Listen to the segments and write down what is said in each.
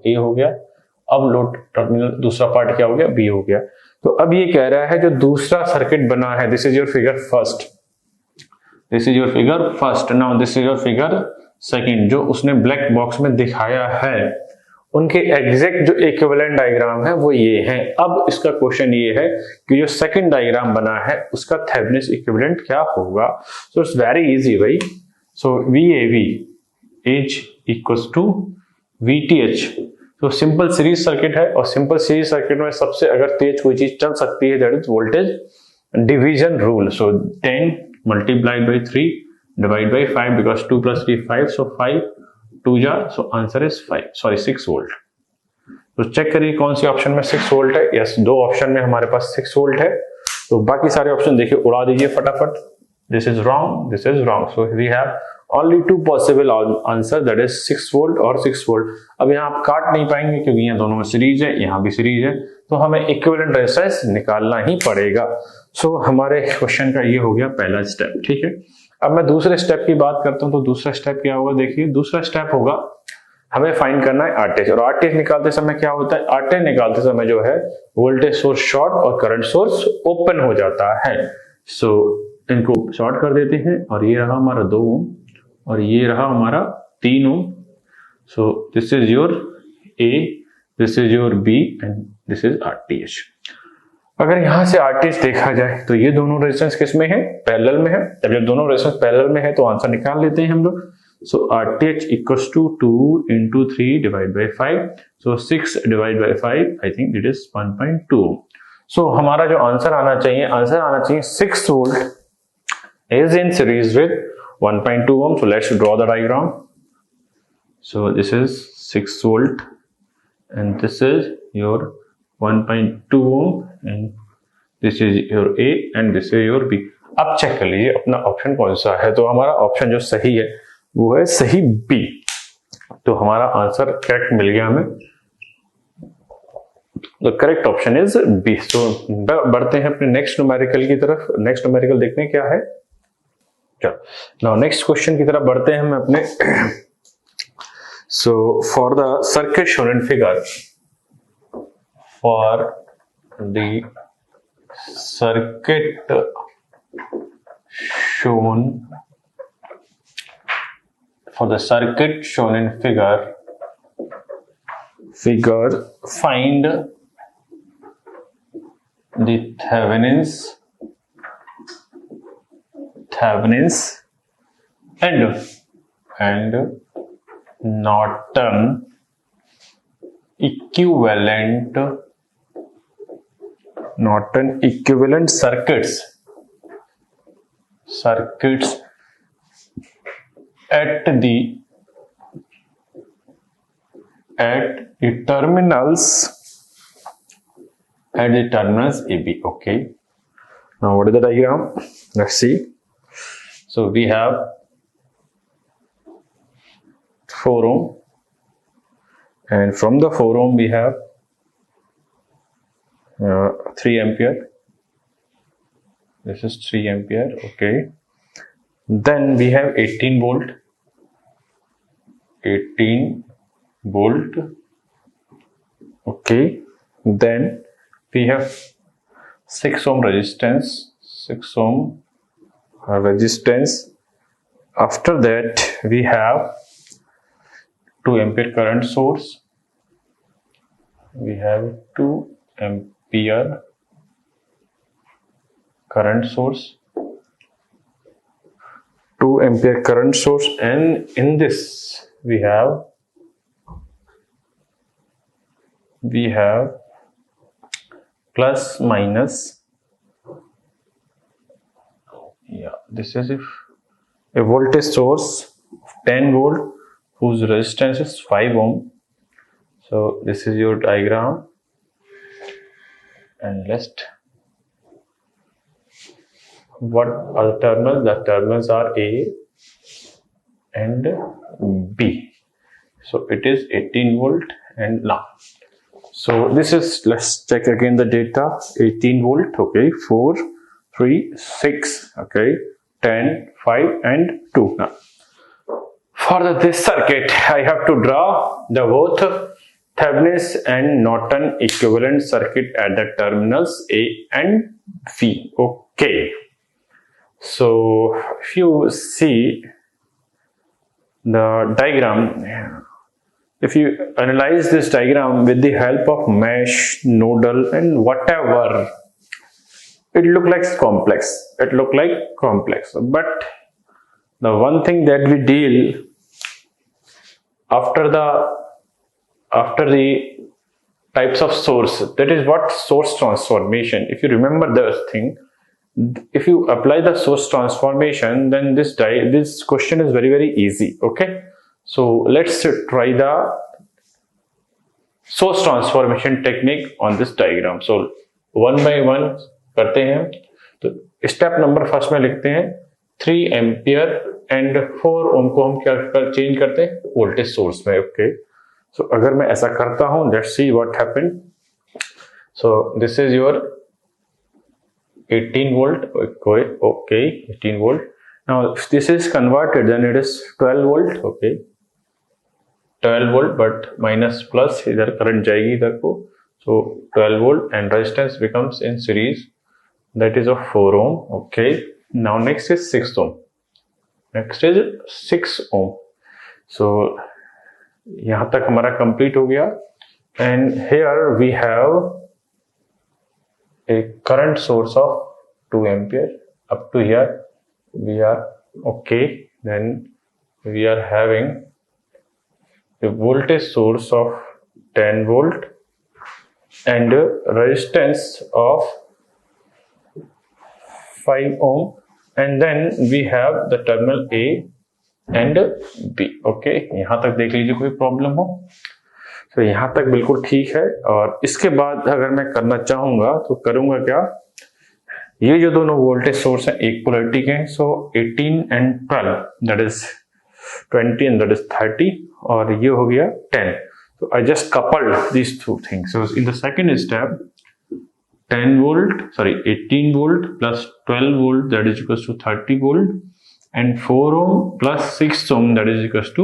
ए हो गया। अब लोड टर्मिनल दूसरा पार्ट क्या हो गया, बी हो गया। तो अब ये कह रहा है जो दूसरा सर्किट बना है, this is your figure first, this is your figure first, now this is your figure second, जो उसने ब्लैक बॉक्स में दिखाया है उनके एग्जैक्ट जो इक्विवेलेंट डायग्राम है वो ये है। अब इसका क्वेश्चन ये है कि जो सेकंड डायग्राम बना है उसका थेवेनिन इक्विवेलेंट क्या होगा। सो इट्स वेरी इजी भाई। So VAV is equals to VTH। तो सिंपल सीरीज सर्किट है और सिंपल सीरीज सर्किट में सबसे अगर तेज कोई चीज चल सकती है that is voltage division rule. So 10 multiplied by 3 divide by 5 because 2 plus 3 5, so 5 2 जा, so answer is 6 वोल्ट। तो चेक करिए कौन सी ऑप्शन में 6 वोल्ट है। यस, दो ऑप्शन में हमारे पास 6 वोल्ट है। तो बाकी सारे ऑप्शन देखिए उड़ा दीजिए फटाफट। This is wrong, this is wrong, so we have only two possible answer that is 6 volt और 6 वोल्ट। अब यहाँ आप काट नहीं पाएंगे क्योंकि यहाँ दोनों में सीरीज है, यहाँ भी सीरीज है, तो हमें इक्विवेलेंट रेजिस्टेंस निकालना ही पड़ेगा। सो हमारे क्वेश्चन का ये हो गया पहला स्टेप, ठीक है। अब मैं दूसरे स्टेप की बात करता हूं, तो दूसरा स्टेप क्या होगा, देखिए दूसरा स्टेप होगा हमें फाइंड करना है आरटीएच, और आरटीएच निकालते समय क्या होता है, आरटीएच निकालते समय जो है वोल्टेज सोर्स शॉर्ट और करंट सोर्स ओपन हो जाता है। सो इनको शॉर्ट कर देते हैं और ये रहा हमारा 2 ओम और ये रहा हमारा 3 ohm. So this is your A, this is your B and this is RTH. अगर यहां से आरटीएच देखा जाए तो ये दोनों रेजिस्टेंस किस में है, पैरेलल में है। जब दोनों रेजिस्टेंस पैरेलल में है तो आंसर निकाल लेते हैं हम लोग। सो RTH equals to 2 into 3 divided by 5, so 6 divided by 5, I think it is 1.2। सो हमारा जो आंसर आना चाहिए, 6 volt is in series with 1.2 ohm। So let's draw the diagram। So this is 6 volt and this is your 1.2 ohm and this is your A and this is your B। अब check कर लीजिए अपना option कौन सा है। तो हमारा option जो सही है वो है सही B। तो हमारा आंसर करेक्ट मिल गया हमें। The correct option is B। तो बढ़ते हैं अपने नेक्स्ट न्यूमेरिकल की तरफ। नेक्स्ट न्यूमेरिकल देखते हैं क्या है। चलो नाउ नेक्स्ट क्वेश्चन की तरफ बढ़ते हैं हम अपने। So for the circuit shown in figure, for the circuit shown in figure find the Thevenin's and Norton equivalent circuits at the terminals AB। Okay, now what is the diagram? Let's see। So we have 4 ohm and from the 4 ohm we have 3 ampere। This is 3 ampere। Okay, then we have 18 volt। Okay, then we have 6 ohm resistance। After that we have 2 ampere current source। We have 2 ampere current source, and in this we have plus minus, this is if a voltage source of 10 volt whose resistance is 5 ohm। So this is your diagram and let's, what are the terminals? The terminals are A and B। So it is 18 volt and now, so this is, let's check again the data। 18 volt, okay, 4 3 6, okay, 10 5 and 2। Now for this circuit I have to draw the both Thevenin's and Norton equivalent circuit at the terminals A and V. Okay, so if you see the diagram, if you analyze this diagram with the help of mesh, nodal and whatever, it look like complex. But the one thing that we deal after the types of source, that is what source transformation. If you remember this thing, if you apply the source transformation, then this question is very easy. Okay, so let's try the source transformation technique on this diagram. So one by one करते हैं. तो step number first में लिखते हैं 3 ampere and 4 ओम को हम क्या change करते हैं वोल्टेज सोर्स में. ओके, सो अगर मैं ऐसा करता हूं, let's see what happened. So this is your 18 volt. Okay, 18 volt. Now if this is converted, then it is 12 volt. Okay, 12 volt, but minus plus इधर करंट जाएगी इधर को. So 12 volt and resistance becomes in series, that is of 4 ohm. Okay, now next is 6 ohm. So यहाँ तक हमारा complete हो गया. And here we have a current source of 2 ampere. Up to here we are okay. Then we are having a voltage source of 10 volt and a resistance of 5 ohm, and then we have the terminal A and B. Okay, यहाँ तक देख लीजिए कोई problem हो. तो यहाँ तक बिल्कुल ठीक है. और इसके बाद अगर मैं करना चाहूंगा तो करूंगा क्या, ये जो दोनों वोल्टेज सोर्स हैं एक पोलैरिटी के हैं. सो 18 and 12 that is 20 and that is 30, और ये हो गया 10. So I just coupled these two things. So in the second step, 18 volt plus 12 volt, that is equals to 30 volt, and 4 ohm plus 6 ohm, that is equals to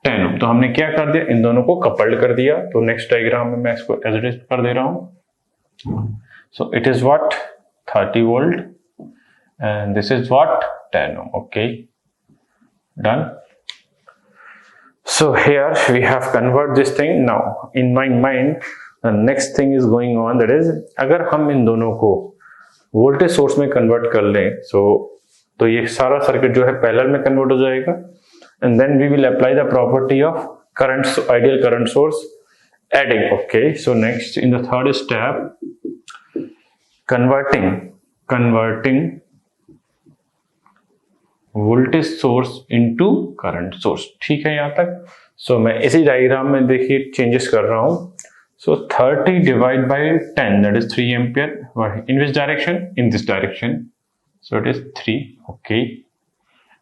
10 ohm. तो हमने क्या कर दिया, इन दोनों को कपल्ड कर दिया. तो नेक्स्ट डायग्राम में मैं इसको एज इट इज कर दे रहा हूं. So it is what 30 volt and this is what 10 ohm. Okay, done. So here we have convert this thing. Now in my mind the next thing is going on, that is अगर हम इन दोनों को voltage source में convert कर लें, तो ये सारा सर्किट जो है पैरेलल में कन्वर्ट हो जाएगा. And then we will apply the property of current, ideal current source adding. Okay, so next in the third step, converting voltage source into current source. ठीक है यहाँ तक. सो मैं इसी डायग्राम में देखिए चेंजेस कर रहा हूं. So 30 divided by 10, that is 3 ampere. In which direction? In this direction. So it is 3. Okay.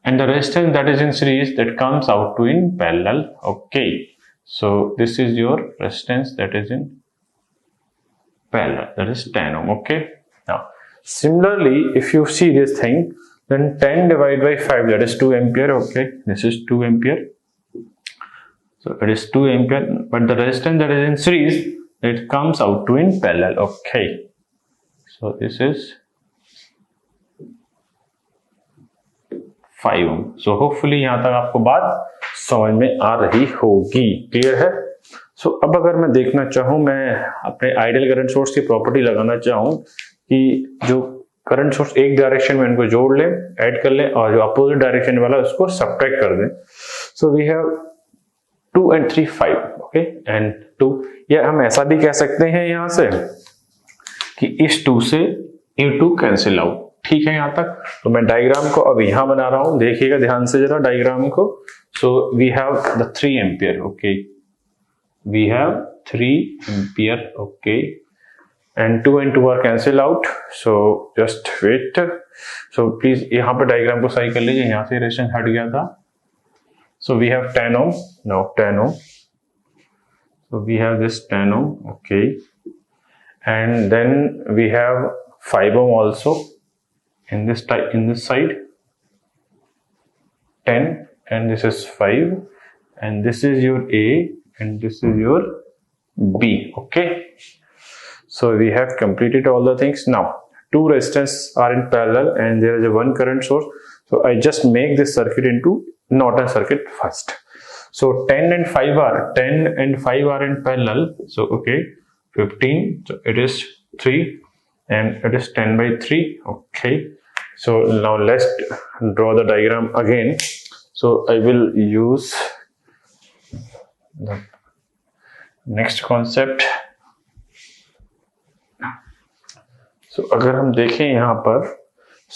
And the resistance that is in series, that comes out to in parallel. Okay. So this is your resistance that is in parallel. That is 10 ohm. Okay. Now, similarly, if you see this thing, then 10 divided by 5, that is 2 ampere. Okay. This is 2 ampere. So it is 2 ampere, but the resistance that is in series, it comes out to in parallel. Okay, so this is 5 ohm. So hopefully यहाँ तक आपको बात समझ में आ रही होगी. Clear है. सो अब अगर मैं देखना चाहूँ, मैं अपने आइडियल करंट सोर्स की प्रॉपर्टी लगाना चाहूँ कि जो करंट सोर्स एक डायरेक्शन में इनको जोड़ लें, ऐड कर लें, और जो अपोजिट डायरेक्शन वाला उसको सब्ट्रैक्ट कर दें. So we have 2 and 3 5. Okay, and 2, या हम ऐसा भी कह सकते हैं यहां से कि इस 2 से ये 2 कैंसिल आउट. ठीक है यहाँ तक. तो मैं डायग्राम को अब यहां बना रहा हूं, देखिएगा ध्यान से जरा डायग्राम को. So we have the 3 ampere. Okay, we have 3 ampere. Okay, and 2 and 2 are cancel out. So just wait. So please यहाँ पर डायग्राम को सही कर लीजिए, यहाँ से रेजिस्टेंस हट गया था. So we have 10 ohm. Now 10 ohm. So we have this 10 ohm. Okay. And then we have 5 ohm also in this side. 10, and this is 5, and this is your A, and this is your B. Okay, so we have completed all the things. Now two resistors are in parallel and there is a one current source, so I just make this circuit into Norton circuit first. So 10 and 5 are in parallel, so okay, 15, so it is 3 and it is 10 by 3. Okay, so now let's draw the diagram again. So I will use the next concept. So अगर हम देखें यहाँ पर,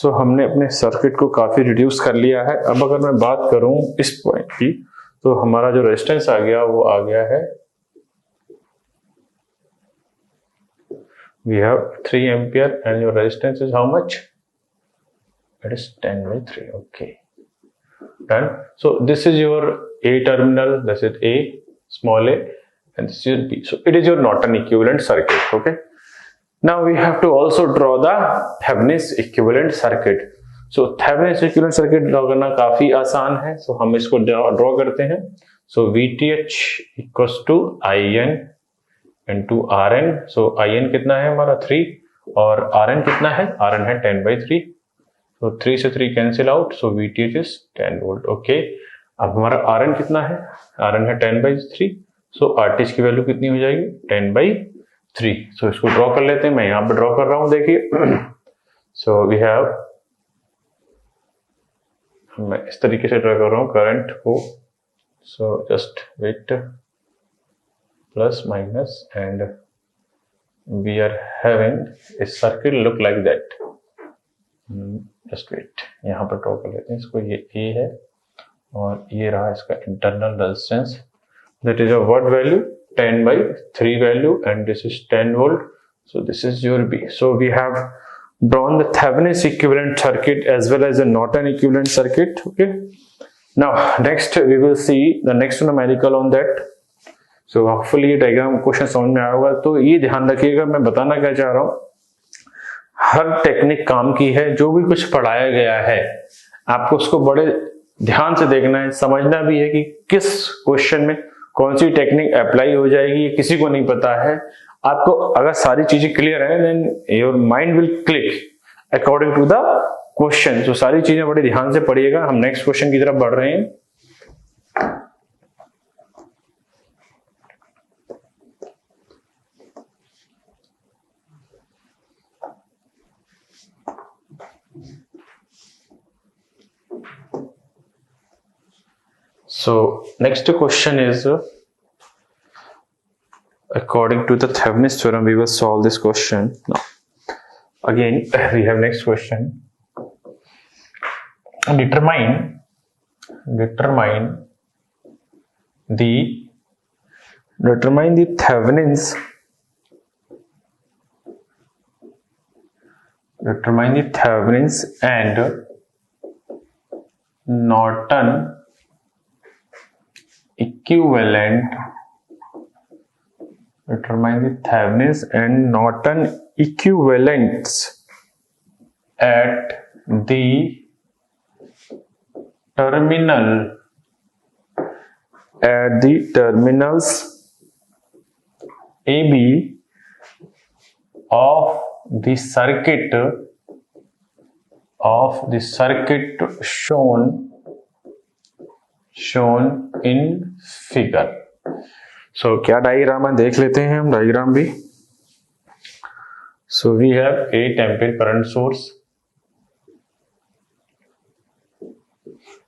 so हमने अपने circuit को काफी reduce कर लिया है. अब अगर मैं बात करूं इस पॉइंट की, तो हमारा जो रेजिस्टेंस आ गया वो आ गया है, we have 3 ampere and your resistance is how much? It is 10 by 3. Okay, done. So this is your A terminal, this is A, small a, and this is B. So it is your Norton equivalent circuit. Okay, now we have to also draw the Thevenin's equivalent circuit. So Thevenin's equivalent circuit draw करना काफी आसान है. So हम इसको draw करते हैं. So VTH equals to IN into Rn. So IN कितना है हमारा 3 और Rn कितना है, Rn है 10 by 3. So 3 से 3 cancel out, so VTH is 10 volt. Okay, अब हमारा Rn कितना है, Rn है 10 by 3. So RTH की वैल्यू कितनी हो जाएगी, 10 by 3. So इसको ड्रॉ कर लेते हैं, मैं यहाँ पे ड्रॉ कर रहा हूँ, देखिए. So we have, मैं इस तरीके से ड्रॉ कर रहा हूँ करंट को. So just wait, plus minus, and we are having a circuit look like that. Just wait, यहाँ पर ड्रॉ कर लेते हैं इसको. ये A है और ये रहा इसका internal resistance, that is a what value, 10 by 3 value, and this is 10 volt. So this is your B. So we have drawn the Thevenin's equivalent circuit as well as the Norton equivalent circuit. Okay, now next we will see the next numerical on that. So hopefully ये diagram question समझ में आया होगा. तो ये ध्यान रखिएगा, मैं बताना क्या चाह रहा हूँ, हर टेक्निक काम की है. जो भी कुछ पढ़ाया गया है आपको उसको बड़े ध्यान से देखना है, समझना भी है कि किस क्वेश्चन में कौन सी टेक्निक अप्लाई हो जाएगी, ये किसी को नहीं पता है. आपको अगर सारी चीजें क्लियर है, then your mind will click according to the question. तो सारी चीजें बड़े ध्यान से पढ़िएगा. हम नेक्स्ट क्वेश्चन की तरफ बढ़ रहे हैं. So next question is, according to the Thevenin's theorem, we will solve this question. Now again we have next question. Determine the Thevenin's and Norton equivalent. Determine the Thevenin's and Norton equivalents at the terminals AB of the circuit shown in figure. So क्या diagram है, देख लेते हैं हम diagram भी. So we have 8 ampere current source,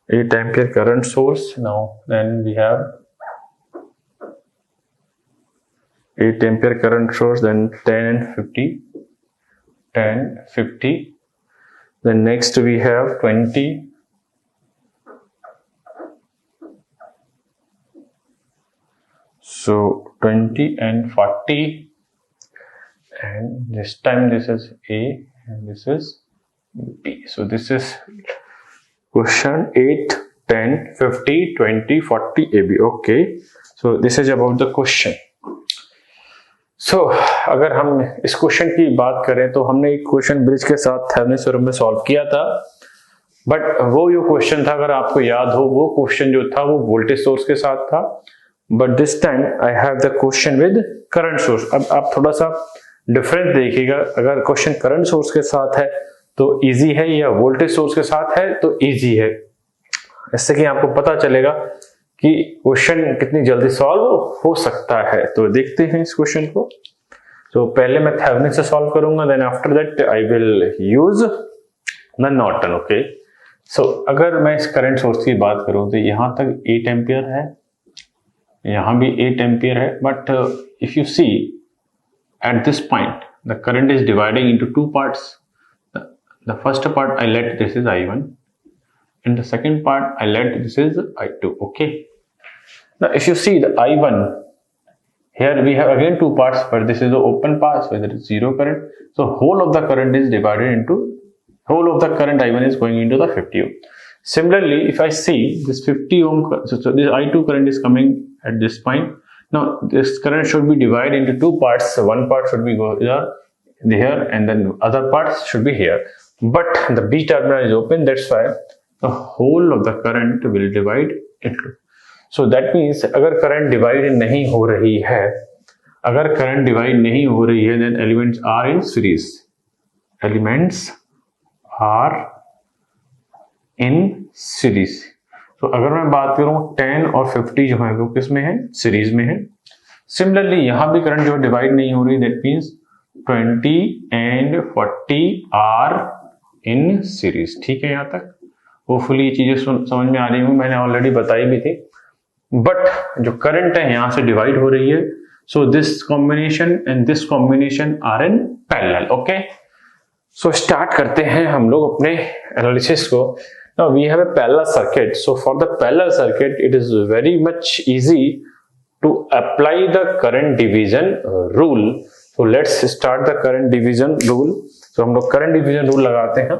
8 ampere current source. Now then we have 8 ampere current source, then 10 and 50, 10, 50. Then next we have 20, so 20 and 40, and this time this is A and this is B. So this is question 8, 10, 50, 20, 40 AB. Okay, so this is about the question. So अगर हम इस question की बात करें तो हमने एक question bridge के साथ थेवेनिन्स थ्योरम में सॉल्व किया था, बट वो जो क्वेश्चन था, अगर आपको याद हो, वो क्वेश्चन जो था वो वोल्टेज सोर्स के साथ था. But this time I have the question with current source. अब आप थोड़ा सा डिफरेंस देखिएगा, अगर क्वेश्चन करंट सोर्स के साथ है तो इजी है, या वोल्टेज सोर्स के साथ है तो इजी है। इससे कि आपको पता चलेगा कि क्वेश्चन कितनी जल्दी सॉल्व हो सकता है। तो देखते हैं इस क्वेश्चन को। तो पहले मैं थेवेनिन से सॉल्व करूंगा, then after that I will use the Norton. Okay, so अगर मैं इस करंट सोर्स की बात करूं तो यहां तक 8 एम्पियर है, यहां भी 8 एम्पियर है, but if you see at this point the current is dividing into two parts. The first part I let this is I1, and the second part I let this is I2. Okay, now if you see the I1, here we have again two parts, but this is the open path where there is zero current, so whole of the current is divided into, whole of the current I1 is going into the 50 ohm. Similarly, if I see this 50 ohm, so this I2 current is coming at this point. Now this current should be divided into two parts. So one part should be go here, and then other parts should be here. But the B terminal is open, that's why the whole of the current will divide into. So that means अगर current divide नहीं हो रही है, अगर current divide नहीं हो रही है, then elements are in series. Elements are in series. तो अगर मैं बात करूं 10 और 50 जो है वो किस में है, सीरीज में है। सिमिलरली यहां भी करंट जो डिवाइड नहीं हो रही, that means 20 and 40 are in series. ठीक है, यहां तक होपफुली ये चीजें समझ में आ रही होंगी, मैंने ऑलरेडी बताई भी थी। बट जो करंट है यहां से डिवाइड हो रही है, so this combination and this combination are in parallel. Okay, so start करते हैं हम लोग अपने एनालिसिस को। Now we have a parallel circuit. So for the parallel circuit, it is very much easy to apply the current division rule. So let's start the current division rule. So हम लोग current division rule लगाते हैं,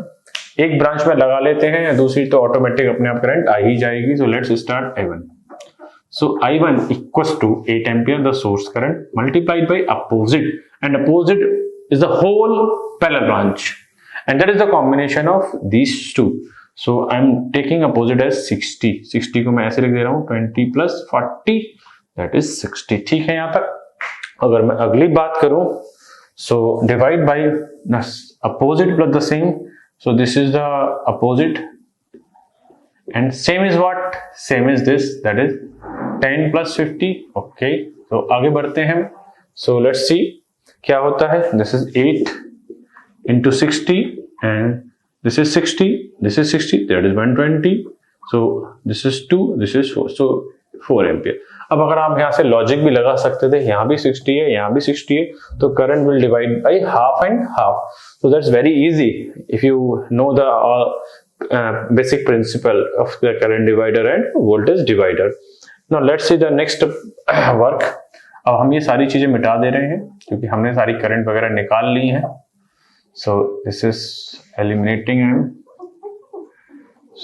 एक branch में लगा लेते हैं, या दूसरी तो ऑटोमेटिक अपने आप करंट आ ही जाएगी। So let's start I1. So I1 equals to 8 ampere the source current multiplied by opposite, and opposite is the whole parallel branch, and that is the combination of these two. So I'm taking opposite as 60. 60 को मैं ऐसे लिख दे रहा हूं, 20 plus 40 that is 60. ठीक है यहां तक। अगर मैं अगली बात करूं, so divide by opposite plus the same, so this is the opposite, and same is what, same is this, that is 10 plus 50. okay, so आगे बढ़ते हैं। so let's see क्या होता है। this is 8 into 60, and this is 60, this is 60, that is 120, so this is 2, this is 4, so 4 ampere. अब अगर आप यहाँ से लॉजिक भी लगा सकते थे, यहाँ भी 60 है, यहाँ भी 60 है, तो current will divide by half and half. so that's very easy if you know the basic principle of the current divider and voltage divider. now let's see the next work. अब हम ये सारी चीजें मिटा दे रहे हैं क्योंकि हमने सारी करंट वगैरह निकाल ली है। so this is eliminating m.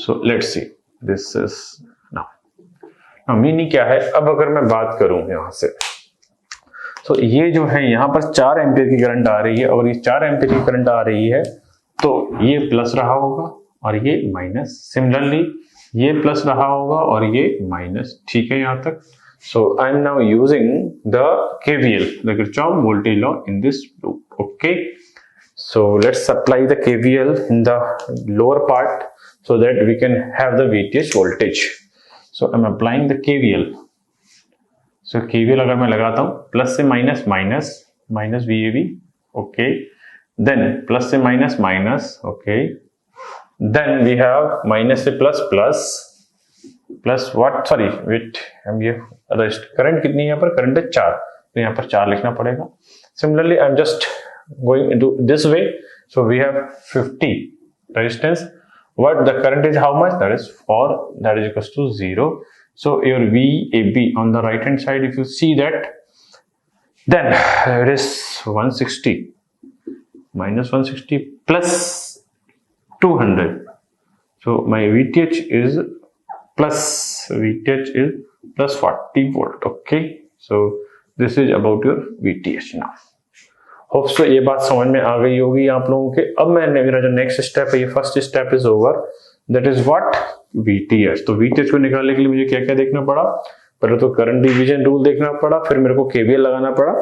so let's see this is now meaning क्या है। अब अगर मैं बात करूं यहां से, तो ये जो है यहां पर 4 एम्पीयर की करंट आ रही है, और ये 4 एम्पीयर की करंट आ रही है तो ये प्लस रहा होगा और ये माइनस, सिमिलरली ये प्लस रहा होगा और ये माइनस। ठीक है यहां तक। so I am now using the KVL, the Kirchhoff voltage law in this loop. okay, so let's apply the KVL in the lower part so that we can have the VTH voltage. so I'm applying the KVL. so KVL अगर मैं लगाता हूं, plus से minus minus minus VAB, okay, then plus से minus minus, okay, then we have minus से plus plus plus what, sorry wait, हम ये current कितनी है यहाँ पर, करंट है 4, तो यहाँ पर 4 लिखना पड़ेगा। Similarly I am just going into this way, so we have 50 resistance. what the current is, how much, that is 4, that is equals to 0. so your VAB on the right hand side, if you see that, then it is 160 minus 160 plus 200, so my VTH is plus 40 volt. okay, so this is about your VTH now. Hope so ये बात समझ में आ गई होगी आप लोगों के। अब मैं मेरा जो नेक्स्ट स्टेप है, ये first step is over, that is what, VTH। तो VTH को निकालने के लिए मुझे क्या क्या देखना पड़ा, पहले तो करंट डिवीजन रूल देखना पड़ा, फिर मेरे को केवीएल लगाना पड़ा।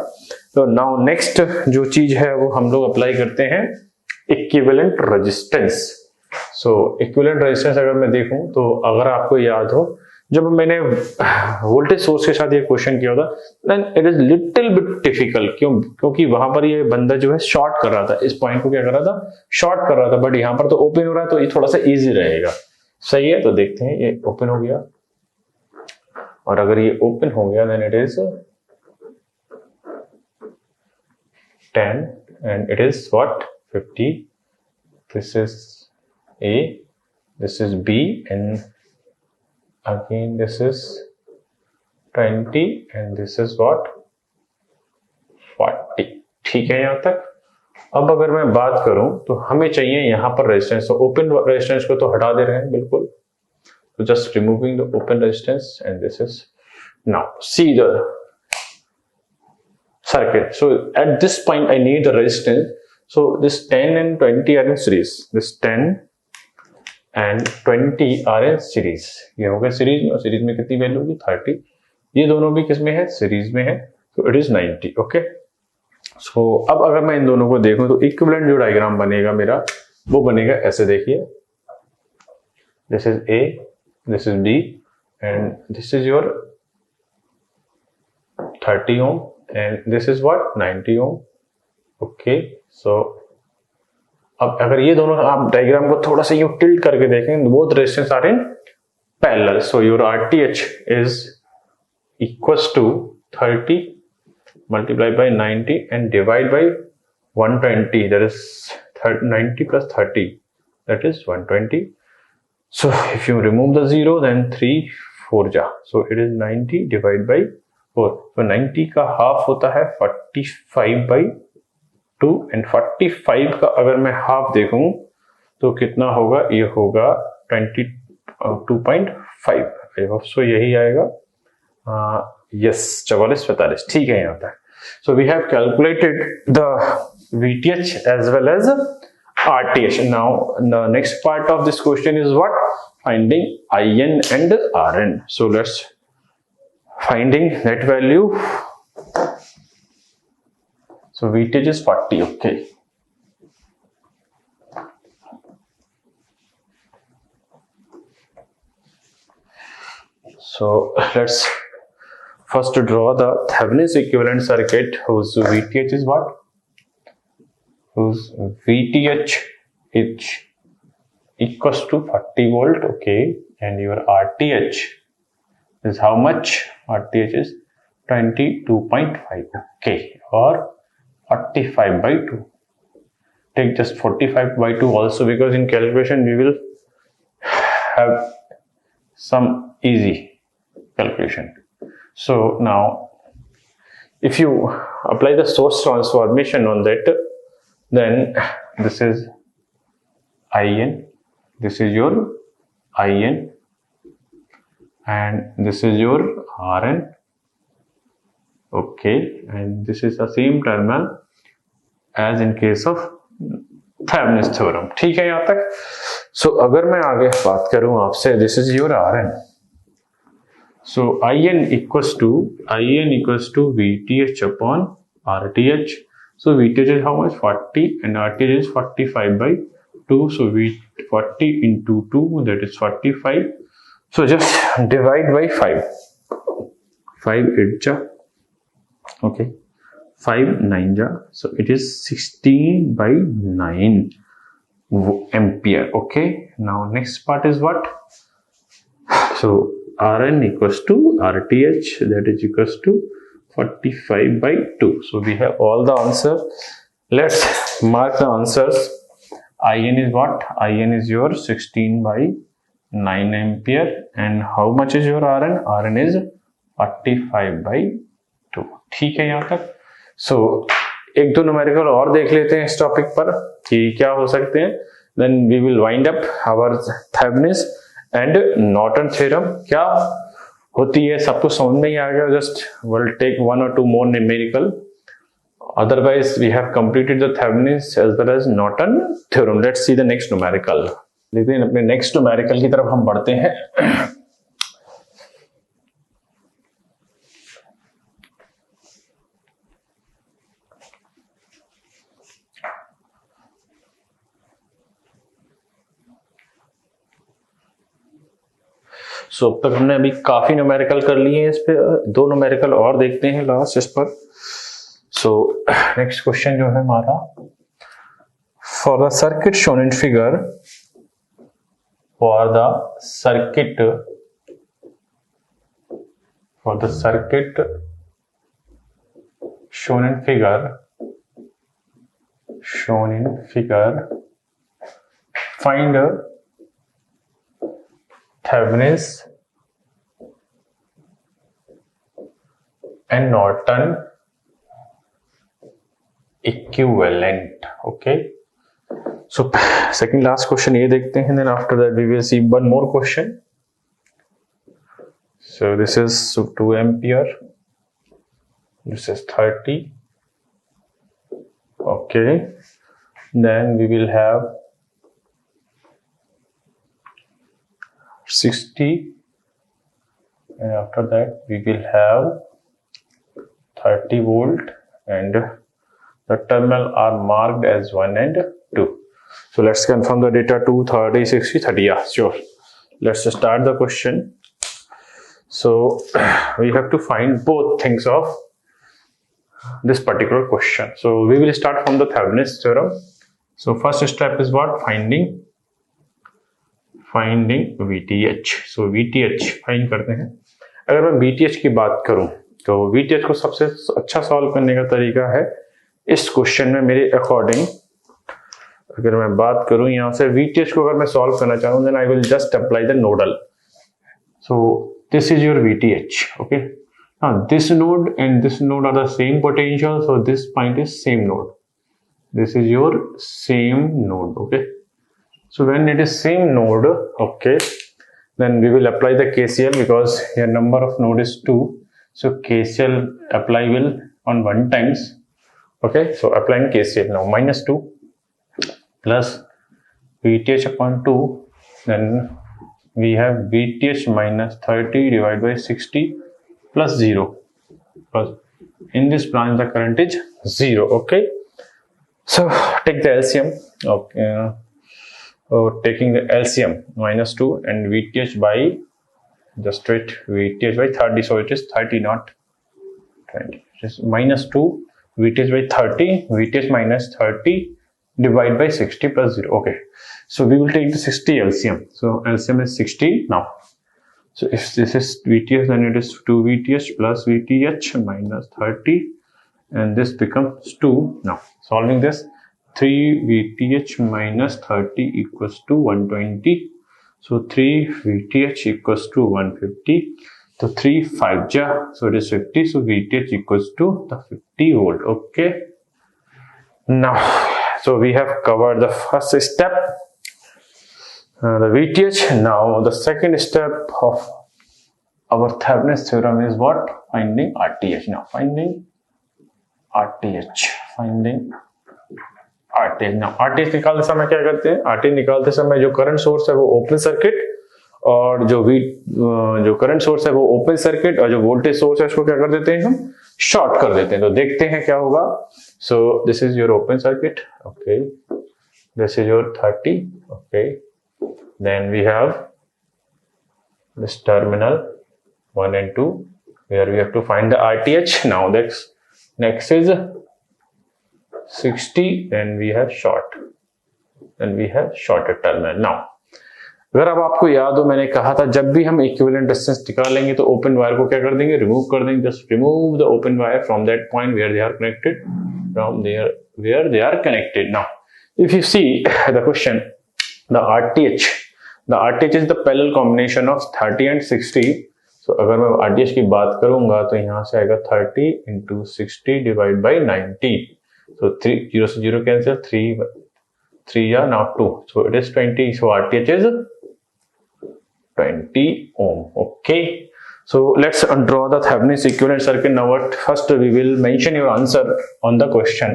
तो नाउ नेक्स्ट जो चीज है वो हम लोग अप्लाई करते हैं इक्विवेलेंट रेजिस्टेंस। सो इक्विवेलेंट रेजिस्टेंस अगर मैं देखूं तो अगर आपको याद हो जब मैंने वोल्टेज सोर्स के साथ ये क्वेश्चन किया था, then it is little bit difficult. क्योंकि वहां पर ये बंदा जो है शॉर्ट कर रहा था, इस पॉइंट को क्या कर रहा था, शॉर्ट कर रहा था, बट यहाँ पर तो ओपन हो रहा है तो ये थोड़ा सा इजी रहेगा। सही है, तो देखते हैं ये ओपन हो गया, और अगर ये ओपन हो गया then it is 10 and it is what 50. This is A, this is B, and again this is 20 and this is what 40। ठीक है यहाँ तक। अब अगर मैं बात करूं तो हमें चाहिए यहाँ पर रेजिस्टेंस, तो ओपन रेजिस्टेंस को तो हटा दे रहे हैं बिल्कुल, तो just removing the open resistance and this is now see the circuit. So at this point I need the resistance. So this 10 and 20 are in series. This 10 and 20 are in series. ये हो गया series में, और series में कितनी value होगी 30। ये दोनों भी किस में है, सीरीज में है, तो इट इज 90। ओके, सो अब अगर मैं इन दोनों को देखूं तो इक्विवेलेंट जो डायग्राम बनेगा मेरा वो बनेगा ऐसे। देखिए this is A, this is B and this is your 30 ohm and this is what 90 ohm। okay, so अब अगर ये दोनों आप डायग्राम को थोड़ा सा यूं टिल्ट करके देखें, both resistance are in parallel, so your RTH is equals to 30 multiplied by 90 and divide by 120, that is 90 plus 30, that is 120। so if you remove the 0 then 3 4 ja, so it is 90 divided by 4। तो 90 का half होता है 45/2 and 45 का अगर मैं half देखूं तो कितना होगा, ये होगा 22.5। आई होप सो यही आएगा, यस 44/45। ठीक है यहाँ तक। So we have calculated the VTH as well as RTH। Now the next part of this question is what, finding IN and RN। So let's finding that value। so VTH is 40। okay, so let's first draw the Thevenin's equivalent circuit whose VTH is what, whose VTH is equals to 40 volt। okay, and your RTH is how much, RTH is 22.5। okay, or 45/2, take just 45/2 also, because in calculation we will have some easy calculation। so now if you apply the source transformation on that, then this is IN, this is your IN and this is your RN। okay, and this is the same terminal as in case of Thevenin's theorem। ठीक है यहाँ तक। so अगर मैं आगे बात करूं आपसे, this is your RN। so IN equals to VTH upon RTH। so VTH is how much, 40 and RTH is 45/2, so 40 into 2, that is 45। so just divide by 5, 5 8 ja, okay, 5 9 ja, so it is 16/9 ampere। okay, now next part is what, so RN equals to RTH, that is equals to 45/2। so we have all the answer, let's mark the answers। IN is what, IN is your 16/9 ampere and how much is your RN, RN is 45/2। ठीक है यहाँ तक। so एक दो numerical और देख लेते हैं इस टॉपिक पर कि क्या हो सकते हैं, then we will wind up our Thevenin's and Norton theorem। क्या होती है सब कुछ समझ में ही आ गया, just we'll take 1 or 2 more numerical, otherwise we have completed the Thevenin's as well as Norton theorem। let's see the next numerical। लेकिन अपने नेक्स्ट न्यूमेरिकल की तरफ हम बढ़ते हैं। सो अब तक हमने अभी काफी न्यूमेरिकल कर लिए हैं, इस पे 2 न्यूमेरिकल और देखते हैं लास्ट इस पर। सो नेक्स्ट क्वेश्चन जो है हमारा, for the circuit shown in figure, for the circuit shown in figure find Thevenin's and Norton equivalent. Okay, so second last question ये देखते हैं, then after that we will see one more question. So this is 2 ampere, this is 30. Okay, then we will have 60, and after that we will have 30 volt, and the terminal are marked as 1 and 2. So let's confirm the data: 2, 30, 60, 30. Yeah, sure. Let's start the question. So we have to find both things of this particular question. So we will start from the Thevenin's theorem. So first step is what? Finding VTH. So VTH find करते हैं। अगर मैं VTH की बात करूं तो VTH को सबसे अच्छा सॉल्व करने का तरीका है इस क्वेश्चन में मेरे अकॉर्डिंग, अगर मैं बात करूं यहाँ से VTH को अगर मैं सॉल्व करना चाहूँ, then I will just apply the nodal. So this is your VTH. Okay, now this node and this node are the same potential, so this point is same node. This is your same node. Okay, so when it is same node, okay, then we will apply the KCL because here number of node is 2, so KCL apply will on 1 times. Okay, so applying KCL now, -2 plus VTH upon 2, then we have VTH minus 30 divided by 60 plus 0, because in this branch the current is 0. Okay, so take the LCM. Okay, taking the LCM -2 and VTH by, just wait, VTH by 30, so it is 30 not 20, it is -2 VTH by 30, VTH minus 30 divided by 60 plus 0. Okay, so we will take the 60 LCM. So LCM is 60 now. So if this is VTH, then it is 2 VTH plus VTH minus 30, and this becomes 2. Now solving this, 3 VTH minus 30 equals to 120. So 3 VTH equals to 150. So 3 5 ja, so it is 50. So VTH equals to the 50 volt. Okay, now so we have covered the first step, the VTH. Now the second step of our Thevenin's theorem is what? Finding RTH. Now finding RTH. Now RTH निकालते समय क्या करते हैं? RTH निकालते समय जो current source है वो ओपन सर्किट, और जो करंट सोर्स है वो ओपन सर्किट, और जो वोल्टेज सोर्स है उसको क्या कर देते हैं हम? शॉर्ट कर देते हैं। तो देखते हैं क्या होगा। So this is your open circuit, okay, this is your 30, okay, then we have this terminal 1 and 2 where we have to find the RTH. Now next is 60, then we have shorted terminal. Now अगर अब आपको याद हो, मैंने कहा था जब भी हम इक्विवेलेंट रेजिस्टेंस निकालेंगे तो ओपन वायर को क्या कर देंगे? रिमूव कर देंगे। Just remove the open wire from that point where they are connected, now if you see the question, the RTH is the parallel combination of 30 and 60. So अगर मैं RTH की बात करूंगा तो यहां से आएगा 30 into 60 डिवाइड बाई 90. सो 0 से 0 कैंसिल, 3 या now 2, so it is 20. So RTH is 20 ohm. Okay, so let's draw the Thevenin's equivalent circuit. Now first we will mention your answer on the question.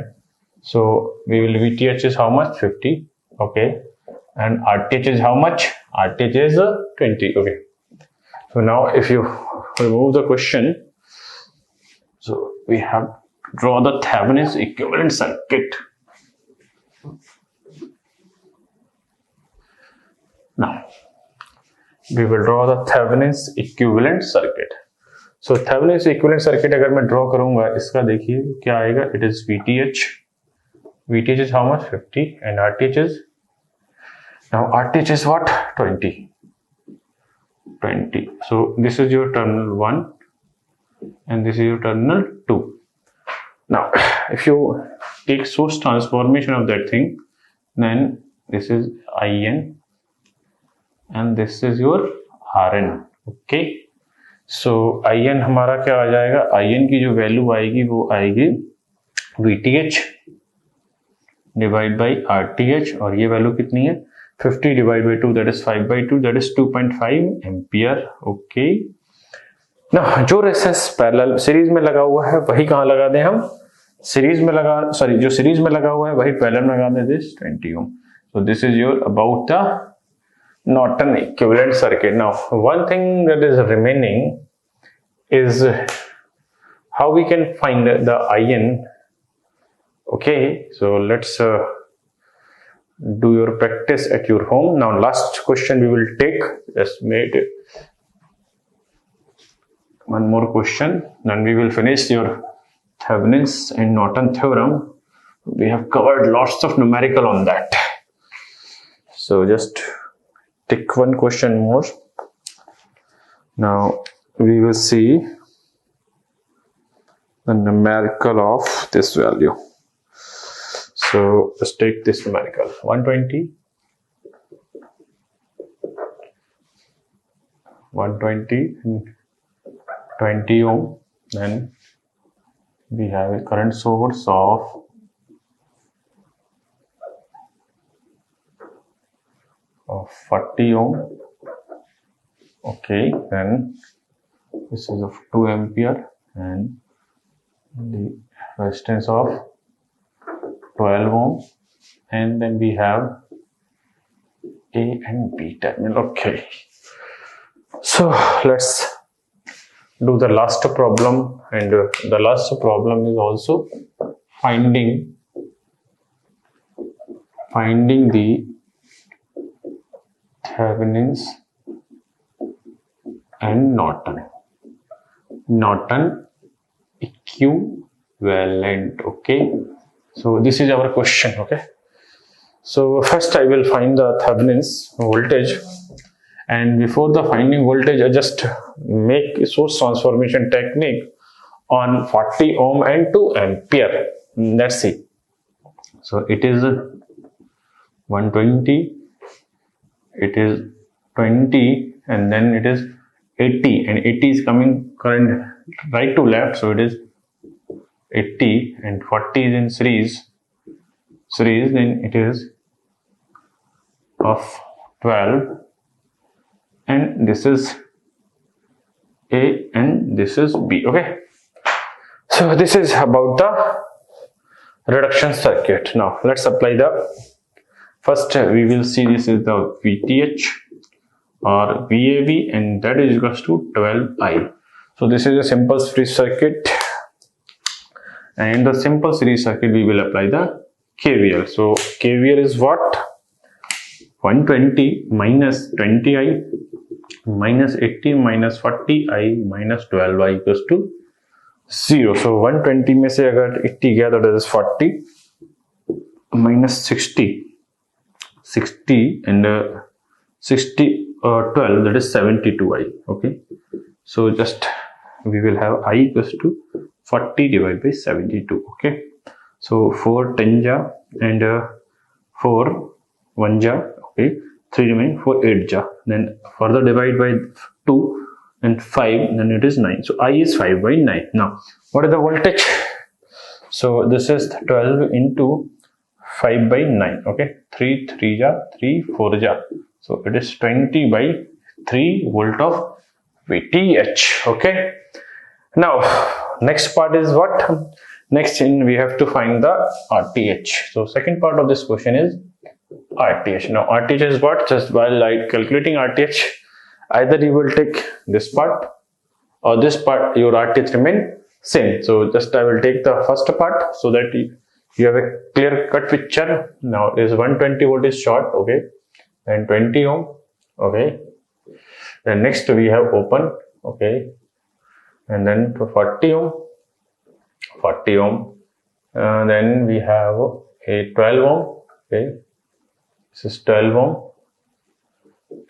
So we will, VTH is how much? 50. Okay, and RTH is how much? RTH is 20. Okay, so now if you remove the question, so we have to draw the Thevenin's equivalent circuit. Now we will draw the Thevenin's equivalent circuit. So Thevenin's equivalent circuit अगर मैं draw करूंगा इसका देखिए क्या आएगा, it is VTH. VTH is how much? 50 and RTH is, now RTH is what? 20. So this is your terminal 1 and this is your terminal 2. Now if you take source transformation of that thing, then this is IN and this is your RN. Okay, so IN हमारा क्या आ जाएगा, IN की जो value आएगी वो आएगी VTH divide by RTH, और ये वैल्यू कितनी है 50 divide by 2 that is 5/2 that is 2.5 ampere. Okay, ना जो रेजिस्टेंस पैरेलल सीरीज में लगा हुआ है वही कहाँ लगा दें हम, सीरीज में लगा, सॉरी जो सीरीज में लगा हुआ है वही पैरेलल में लगा दें, this 20 ohm. So this is your about the Norton equivalent circuit. Now one thing that is remaining is how we can find the IN. Okay, so let's do your practice at your home. Now last question we will take, just made one more question, then we will finish your Thevenin's and Norton theorem. We have covered lots of numerical on that. So just take one question more. Now we will see the numerical of this value. So let's take this numerical 120 and 20 ohm. Then we have a current source of 40 ohm. Okay, then this is of 2 ampere and the resistance of 12 ohm, and then we have A and B terminal. Okay, so let's do the last problem, and the last problem is also finding the Thevenin's and Norton equivalent. Okay, so this is our question. Okay, so first I will find the Thevenin's voltage, and before the finding voltage I just make a source transformation technique on 40 ohm and 2 ampere. Let's see. So it is 120, it is 20, and then it is 80, and 80 is coming current right to left, so it is 80, and 40 is in series, then it is of 12, and this is A and this is B. Okay, so this is about the reduction circuit. Now let's apply the first, we will see this is the VTH or VAB, and that is equals to 12I. So this is a simple series circuit, and in the simple series circuit we will apply the KVL. So KVL is what? 120 minus 20I minus 80 minus 40I minus 12I equals to 0. So 120 में से अगर 80 गया तो that is 40 minus 60 and 12, that is 72I. Okay, so just we will have I equals to 40 divided by 72. Okay, so 4 10 ja and 4 1 ja. Okay, 3 remain, 4 8 ja, then further divide by 2 and 5, then it is 9. So I is 5 by 9. Now what is the voltage? So this is 12 into 5 by 9. Okay, 3 3 ja, 3 4 ja, so it is 20 by 3 volt of VTH. Okay, now next part is what? Next we have to find the RTH. So second part of this question is RTH. Now RTH is what? Just while like calculating RTH, either you will take this part or this part, your RTH remain same. So just I will take the first part so that you have a clear cut picture. Now is 120 volt is short. Okay, and 20 ohm. Okay, Then next we have open, okay, and then for 40 ohm, 40 ohm. Then we have a 12 ohm, okay, this is 12 ohm,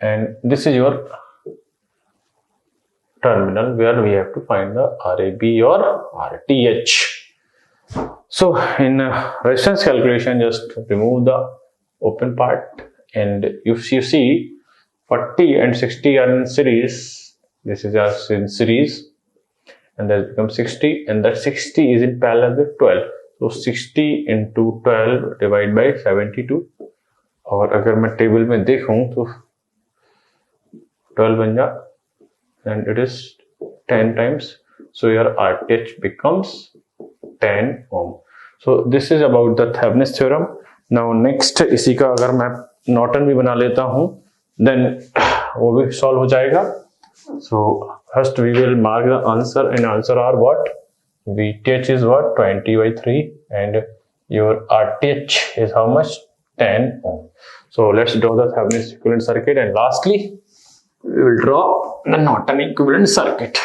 and this is your terminal where we have to find the RAB or RTH. So in resistance calculation, just remove the open part, and if you see 40 and 60 are in series, this is as in series, and that becomes 60, and that 60 is in parallel with 12. So 60 into 12 divided by 72, और अगर मैं table में देखूं तो 12 बन जा, and it is 10 times, so your RTH becomes 10 ohm. So this is about the Thevenin's theorem. Now next इसी का अगर मैं नॉर्टन भी बना लेता हूं, then वो भी सॉल्व हो जाएगा. So first we will mark the answer, and answer are what? VTH is what? 20/3, and your RTH is how much? 10 ohm. So let's draw the Thevenin's equivalent circuit, and lastly we will draw the Norton equivalent circuit.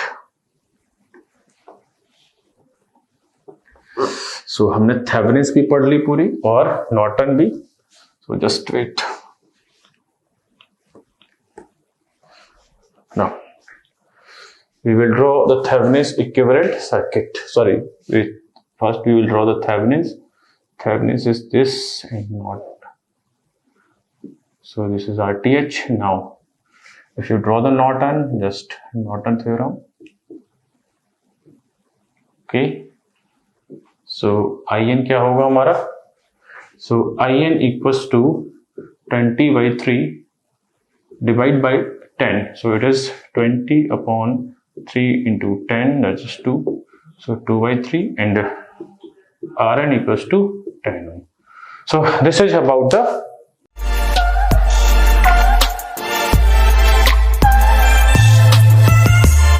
So हमने Thevenin's भी पढ़ ली पूरी और Norton भी. So just wait. Now we will draw the Thevenin's equivalent circuit. Sorry, first we will draw the Thevenin's. Thevenin's is this and not. So this is RTH. Now if you draw the Norton, just Norton theorem. Okay. So IN क्या होगा हमारा? So IN equals to 20/3 divided by 10. So it is 20 upon 3 into 10, that's just 2. So 2/3, and Rn equals to 10 ohm. So this is about the